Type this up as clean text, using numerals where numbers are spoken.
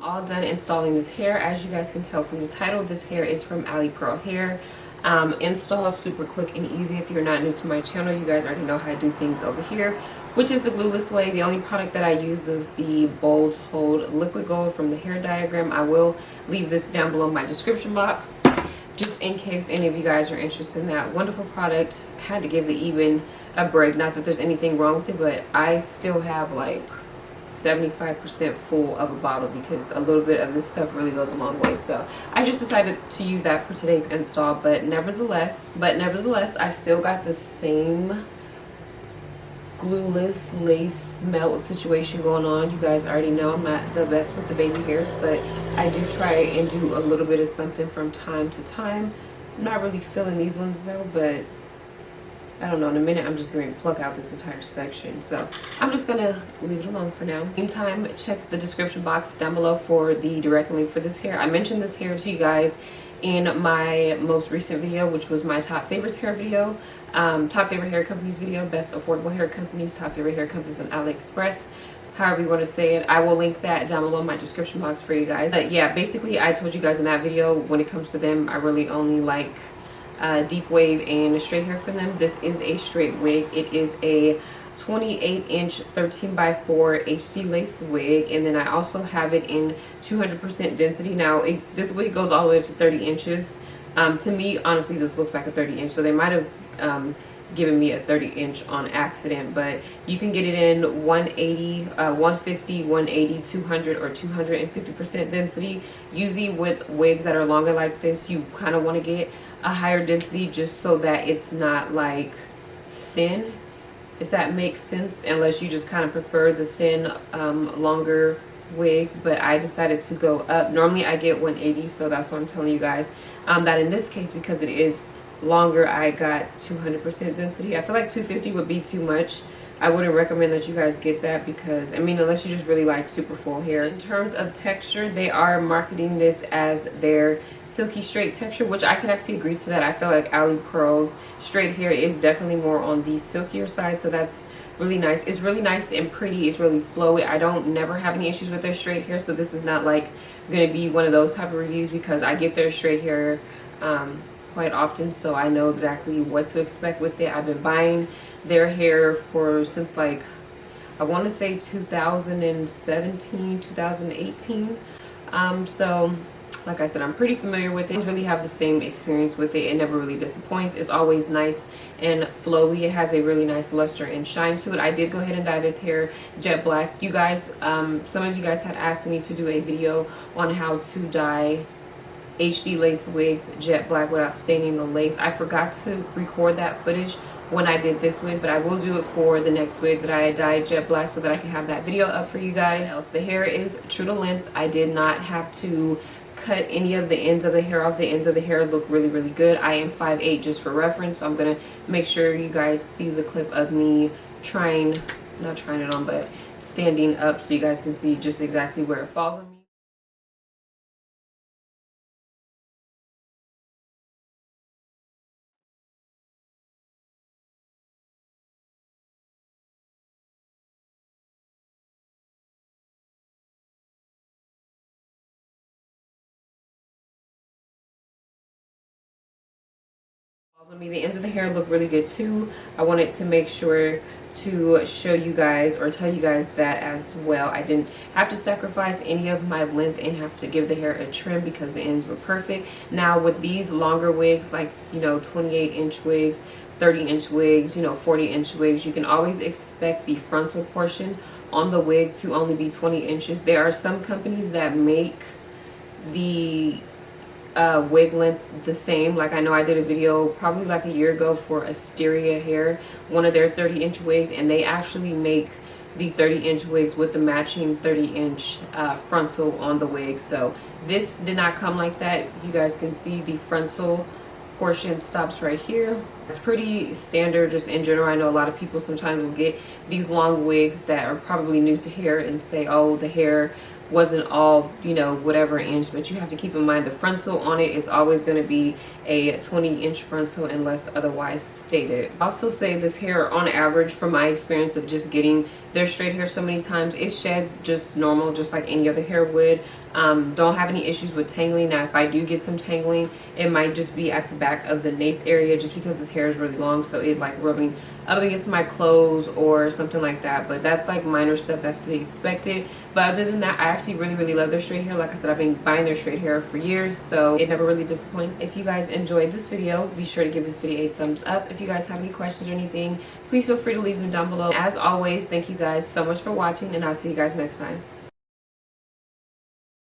All done installing this hair. As you guys can tell from the title, this hair is from Alipearl Hair. Install super quick and easy. If you're not new to my channel, you guys already know how I do things over here, which is the glueless way. The only product that I use is the Bold Hold Liquid Gold from the hair diagram. I will leave this down below in my description box just in case any of you guys are interested in that wonderful product. Had to give the Eben a break. Not that there's anything wrong with it, but I still have like 75% full of a bottle because a little bit of this stuff really goes a long way. So I just decided to use that for today's install. But nevertheless, I still got the same glueless lace melt situation going on. You guys already know I'm not the best with the baby hairs, but I do try and do a little bit of something from time to time. I'm not really feeling these ones though, but I don't know, in a minute I'm just going to pluck out this entire section, so I'm just gonna leave it alone for now. Meantime, check the description box down below for the direct link for this hair. I mentioned this hair to you guys in my most recent video, which was my top favorites hair video, top favorite hair companies video, best affordable hair companies, top favorite hair companies on AliExpress, however you want to say it. I will link that down below in my description box for you guys. But yeah, basically I told you guys in that video, when it comes to them, I really only like deep wave and straight hair for them. This is a straight wig. It is a 28-inch 13x4 HD lace wig, and then I also have it in 200% density. Now this wig goes all the way up to 30 inches. To me, honestly, this looks like a 30-inch, so they might have given me a 30-inch on accident, but you can get it in 180, 150, 180, 200, or 250% density. Usually with wigs that are longer like this, you kind of want to get a higher density just so that it's not like thin, if that makes sense, unless you just kind of prefer the thin, longer wigs. But I decided to go up. Normally I get 180, so that's what I'm telling you guys, that in this case, because it is longer, I got 200% density. I feel like 250 would be too much. I wouldn't recommend that you guys get that because, I mean, unless you just really like super full hair. In terms of texture, they are marketing this as their Silky Straight texture, which I could actually agree to that. I feel like Alipearl's straight hair is definitely more on the silkier side, so that's really nice. It's really nice and pretty. It's really flowy. I don't never have any issues with their straight hair, so this is not like gonna be one of those type of reviews because I get their straight hair quite often, so I know exactly what to expect with it. I've been buying their hair since like, I want to say 2017, 2018. So like I said, I'm pretty familiar with it. I really have the same experience with it. It never really disappoints. It's always nice and flowy. It has a really nice luster and shine to it. I did go ahead and dye this hair jet black. You guys, some of you guys had asked me to do a video on how to dye HD lace wigs jet black without staining the lace. I forgot to record that footage when I did this wig, but I will do it for the next wig that I dyed jet black so that I can have that video up for you guys. The hair is true to length. I did not have to cut any of the ends of the hair off. The ends of the hair look really, really good. I am 5'8", just for reference, so I'm gonna make sure you guys see the clip of me not trying it on, but standing up so you guys can see just exactly where it falls on me. The ends of the hair look really good too. I wanted to make sure to show you guys or tell you guys that as well. I didn't have to sacrifice any of my length and have to give the hair a trim because the ends were perfect. Now with these longer wigs, like, you know, 28-inch wigs 30-inch wigs, you know, 40-inch wigs, you can always expect the frontal portion on the wig to only be 20 inches. There are some companies that make the wig length the same. Like I know I did a video probably like a year ago for Alipearl Hair, one of their 30-inch wigs, and they actually make the 30-inch wigs with the matching 30-inch frontal on the wig. So this did not come like that. If you guys can see, the frontal portion stops right here. It's pretty standard just in general. I know a lot of people sometimes will get these long wigs that are probably new to hair and say, oh, the hair wasn't all, you know, whatever inch, but you have to keep in mind the frontal on it is always going to be a 20-inch frontal unless otherwise stated. I also say this hair, on average, from my experience of just getting their straight hair so many times, it sheds just normal, just like any other hair would. Don't have any issues with tangling. Now if I do get some tangling, it might just be at the back of the nape area, just because this hair is really long, so it's like rubbing up against my clothes or something like that. But that's like minor stuff that's to be expected. But other than that, I actually really love their straight hair. Like I said, I've been buying their straight hair for years, so it never really disappoints. If you guys enjoyed this video, be sure to give this video a thumbs up. If you guys have any questions or anything, please feel free to leave them down below. As always, thank you guys so much for watching, and I'll see you guys next time.